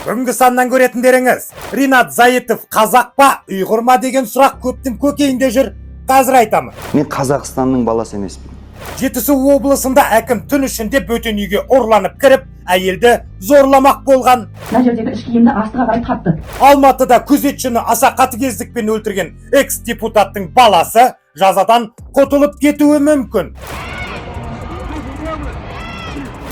Бүгінгі саннан көретіндеріңіз, Ринат Зайытов қазақ па, ұйғыр ма деген сұрақ көптің көкейінде жүр. Қазір айтамын. Мен Қазақстанның баласы емеспін. Жетісу облысында әкім түн ішінде бөтен үйге ұрланып кіріп, әйелді зорламақ болған. Мына жердегі іш киімді астыға қарай тартты. Алматыда күзетшіні аса қатыгездікпен өлтірген экс-депутаттың баласы жазадан құтылып кетуі мүмкін.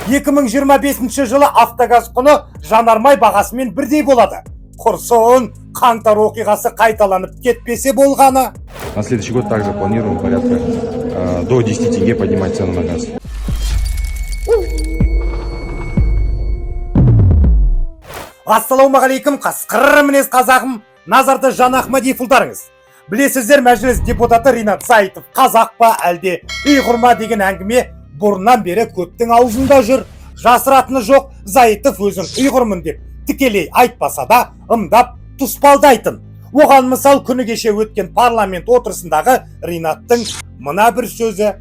2025 жылы автогаз құны жанармай бағасымен бірдей болады. Құрсын, қаңтар оқиғасы қайталанып кетпесе болғаны. На следующий год также планируем порядка до 10 тенге поднимать цену на газ. Ассалаумағалейкум, қасқыр мінез қазағым, назарда Жан Ахмадиевулдарыңыз. Білесіздер, мәжіліс депутаты Ринат Зайытов қазақ па, әлде ұйғыр ма деген әңгіме бұрыннан бері көптің аузында жүр. Жасыратыны жоқ, Зайытов өзін ұйғырмын деп тікелей айтпаса да, ымдап тұспалдайтын. Оған мысал күні кеше өткен парламент отырысындағы Ринаттың мына бір сөзі.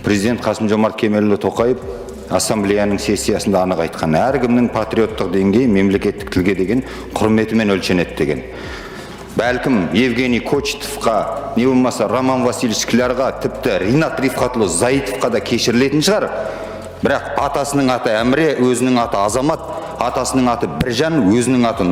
Президент Қасым-Жомарт Кемелұлы Тоқаев ассамблеяның сессиясында анық айтқан: әркімнің патриоттық деңгейі мемлекеттік тілге деген құрметімен өлшенеді деген. Бәлкім Евгений Кочетовқа, не болмаса Роман Васильевич Склярға, тіпті Ринат Рифқатұлы Зайытовқа да кешірілетін шығар. Бірақ атасының аты Әміре, өзінің аты Азамат, атасының аты Біржан, өзінің аты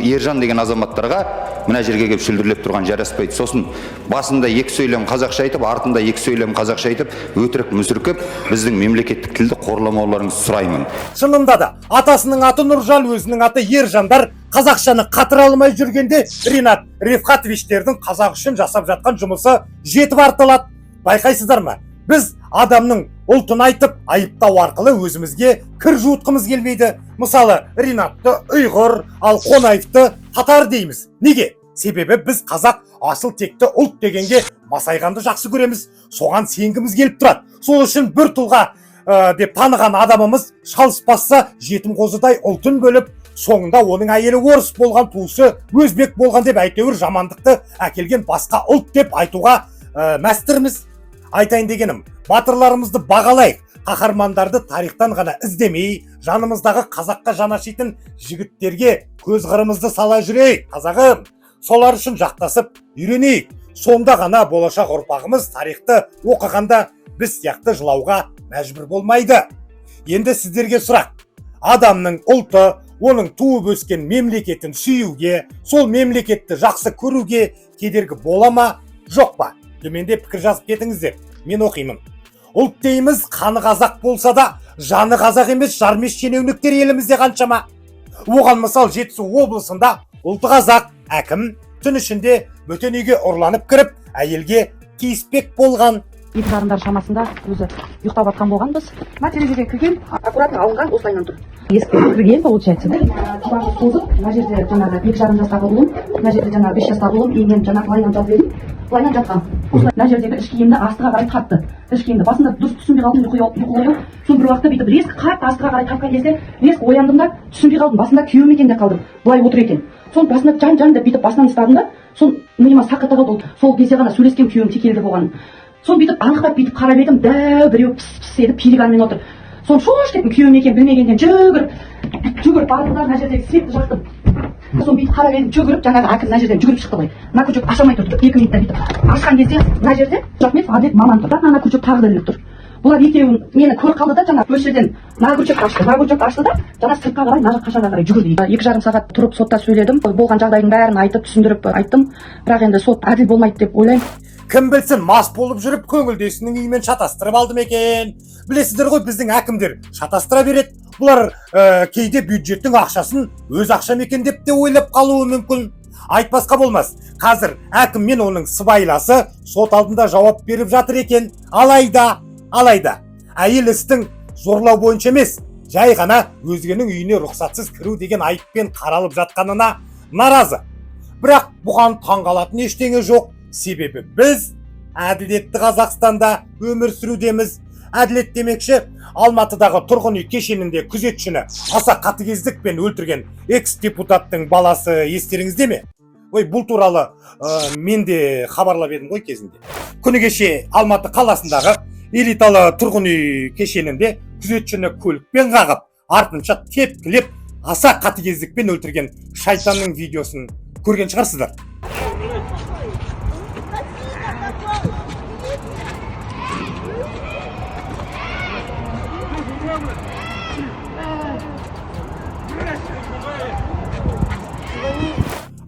Ержан деген азаматтарға мына жерге келіп шүлдірлеп тұрған жараспайды. Сосын басында екі сөйлем қазақша айтып, артында екі сөйлем қазақша айтып, өтірік мүсіркеп, біздің мемлекеттік тілді қорламауларыңызды сұраймын. Шынында да атасының аты Нұржан, өзінің аты Ержандар қазақшаны қатыра алмай жүргенде Ринат Рифқатовичтердің қазақ үшін жасап жатқан жұмысы жетіп артылады. Байқайсыздар ма? Біз адамның ұлтын айтып, айыптау арқылы өзімізге кір жуытқымыз келмейді. Мысалы, Ринатты ұйғыр, ал Қонаевты татар дейміз. Неге? Себебі біз қазақ асыл текті ұлт дегенге масайғанды жақсы көреміз. Соған сенгіміз келіп тұрады. Сол үшін бір тұлға деп таныған адамымыз шалыспасса жетім қозыдай ұлтын бөліп, соңында оның әйелі орыс болған, туысы өзбек болған деп әйтеуір жамандықты әкелген басқа ұлт деп айтуға мәстірміз. Айтайын дегенім, батырларымызды бағалайық, қаһармандарды тарихтан ғана іздемей, жанымыздағы қазаққа жанашитын жігіттерге көз қырымызды сала жүрейік. Қазағым, солар үшін жақтасып үйренейік. Сонда ғана болашақ ұрпағымыз тарихты оқығанда біз сияқты жылауға мәжбүр болмайды. Енді сіздерге сұрақ: адамның ұлты, оның туып өскен мемлекетін сүйуге, сол мемлекетті жақсы көруге кедергі бола ма, жоқ па? Төменде пікір жазып кетіңіздер, мен оқимын. Ұлт дейміз, қаны қазақ болса да, жаны қазақ емес жармеш шенеуніктер елімізде қаншама. Оған мысал Жетісу облысында ұлты қазақ әкім түн ішінде бөтен үйге ұрланып кіріп, әйелге тиіспек болған. Екі жарымдар шамасында өзі ұйықтап жатқан болғанбыз. Мына терезеге кірген, аккуратно алынған осылайынан тұр. Есікке кірген, получается, да? Диванды созып, мына жерде жаңағы 2 жарым жастағы ұлым, мына жерде жаңағы 5 жастағы ұлым, и мен жаңағы былайынан жатып едім. Былайынан жатқам. Мына жердегі іш киімді астыға қарай тартты. Іш киімді басында дұрыс түсінбей қалдым, ұйқылы. Сосын бір уақытта бүйтіп резко қатты астыға қарай тартқан кезде резко ояндым да түсінбей қалдым. Басында күйеуім екен де қалдым. Былай отыр екен. Сосын басында жан деп бүйтіп басынан ұстадым да, сосын миыма сақата қалды. Сол кезде ғана сөйлескен күйеуім текелді болған. Соны бүйтіп анықтап бүйтіп қарап едім, дәу біреу пыс етіп пилиганмен отыр. Соны шош кеттім, күйеуім екен білмегеннен жүгіріп бардым да мына жердегі светті жақтым. Соны бүйтіп қарап едім, жүгіріп жаңағы әкім мына жерден жүгіріп шықты ғой. Мына көшек ашамай тұр, 2 минутта бүйтіп ашқан кезде мына жерде Жахметов Адлет Маман тұр. Мына көшек тағы да іліп тұр. Бұлар екеуін мені көріп қалды да, жаңа осы жерден мына көшекті ашты да, жаңа сыртқа қарай, мына қашаға қарай жүгірді. 2 жарым сағат тұрып сотта сөйледім. Болған жағдайдың бәрін айтып, түсіндіріп айттым. Бірақ енді сот әділ болмайды деп ойлаймын. Кім білсін, мас болып жүріп, көңілдесінің үйімен шатастырып алдым екен. Білесіздер ғой, біздің әкімдер шатастыра береді. Бұлар кейде бюджеттің ақшасын өз ақшам екен деп те ойлап қалуы мүмкін. Айтпасқа болмас. Қазір әкім мен оның сыбайласы сот алдында жауап беріп жатыр екен. Алайда, әйел істің зорлау бойынша емес, жай ғана өзгенің үйіне рұқсатсыз кіру деген айыппен қаралып жатқанына наразы. Бірақ бұған таңғалатын ештеңе жоқ. Себебі біз әділетті Қазақстанда өмір сүрудеміз. Әділет демекші, Алматыдағы тұрғын үй кешенінде күзетшіні аса қатыгездікпен өлтірген экс-депутаттың баласы естеріңізде ме? Бұл туралы мен де хабарлап едім ғой кезінде. Күні кеше Алматы қаласындағы элиталы тұрғын үй кешенінде күзетшіні көлікпен қағып, артынша тепкілеп аса қатыгездікпен өлтірген шайтанның видеосын көрген шығарсыздар.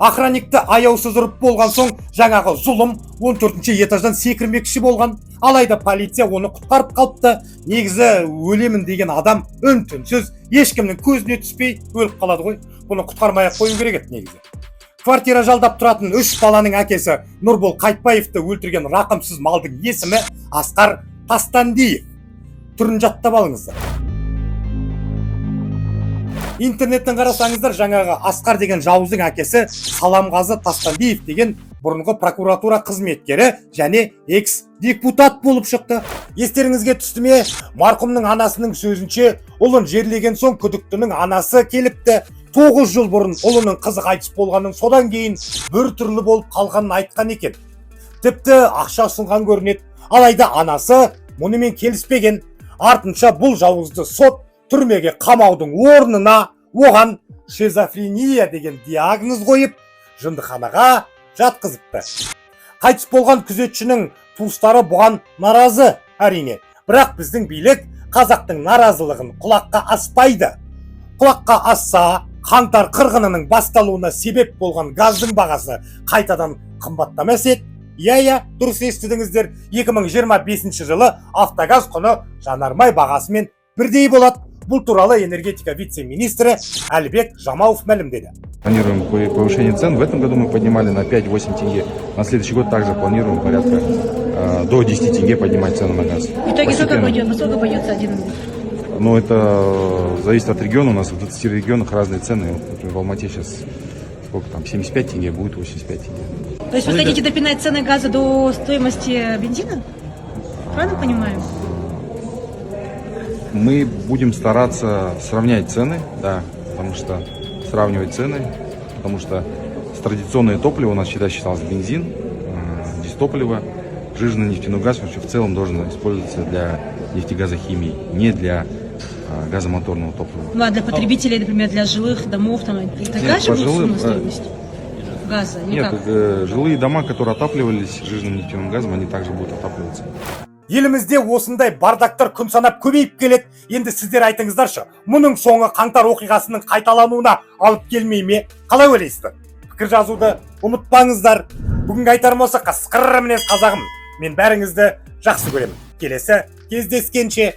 Охранникті аяусыз ұрып болған соң жаңағы зұлым 14-ші этаждан секірмекші болған. Алайда полиция оны құтқарып қалыпты. Негізі өлемін деген адам үн-түнсіз ешкімнің көзіне түспей өліп қалады ғой. Бұны құтқармай қою керек еді негізі. Квартира жалдап тұратын 3 баланың әкесі Нұрбол Қайтбаевты өлтірген рақымсыз малдың есімі Асқар Тастандиев. Түрін жаттап алыңыздар. Интернеттен қарасаңыздар, жаңағы Асқар деген жауыздың әкесі Саламғазы Тастандиев деген бұрынғы прокуратура қызметкері және экс-депутат болып шықты. Естеріңізге түсті ме? Марқұмның анасының сөзінше, ұлын жерлеген соң күдіктінің анасы келіпті. 9 жыл бұрын ұлының қызы қайтыс болғанын, содан кейін бір түрлі болып қалғанын айтқан екен. Тіпті ақша ұсынған көрінеді. Алайда анасы мұнымен келіспеген. Артынша бұл жауызды сот түрмеге қамаудың орнына оған шизофрения деген диагноз қойып, жындыханаға жатқызыпты. Қайтыс болған күзетшінің туыстары бұған наразы, әрине. Бірақ біздің билік қазақтың наразылығын құлаққа аспайды. Құлаққа асса, қаңтар қырғынының басталуына себеп болған газдың бағасы қайтадан қымбаттамас еді. Иә, дұрыс естідіңіздер. 2025 жылы автогаз құны жанармай бағасымен бірдей болады. Бұл туралы энергетика вице-министрі Әлібек Жамауов мәлімдеді. Планируем повышение цен. В этом году мы поднимали на 5-8 тенге. На следующий год также планируем порядка до 10 тенге поднимать цены на газ. В итоге сколько пойдет один? Ну, это зависит от региона. У нас в 20 регионах разные цены. Например, в Алмате сейчас сколько там, 75 тенге, будет 85 тенге. То есть вы хотите допинать цены газа до стоимости бензина? Правильно понимаю? Мы будем стараться сравнять цены, да, потому что сравнивать цены, потому что традиционное топливо у нас всегда считалось бензин, дистопливо, жирный нефтяной газ вообще в целом должен использоваться для нефтегазохимии, не для газомоторного топлива. Ну а для потребителей, например, для жилых домов, там, такая же будет стоимость газа? Нет, жилые дома, которые отапливались жирным нефтяным газом, они также будут отапливаться. Елімізде осындай бардақтар күн санап көбейіп келеді. Енді сіздер айтыңыздаршы, мұның соңы қаңтар оқиғасының қайталануына алып келмей ме? Қалай ойлайсыздар? Пікір жазуды ұмытпаңыздар. Бүгінгі айтарым осы, қасқыр мінез қазағым. Мен бәріңізді жақсы көремін. Келесі кездескенше.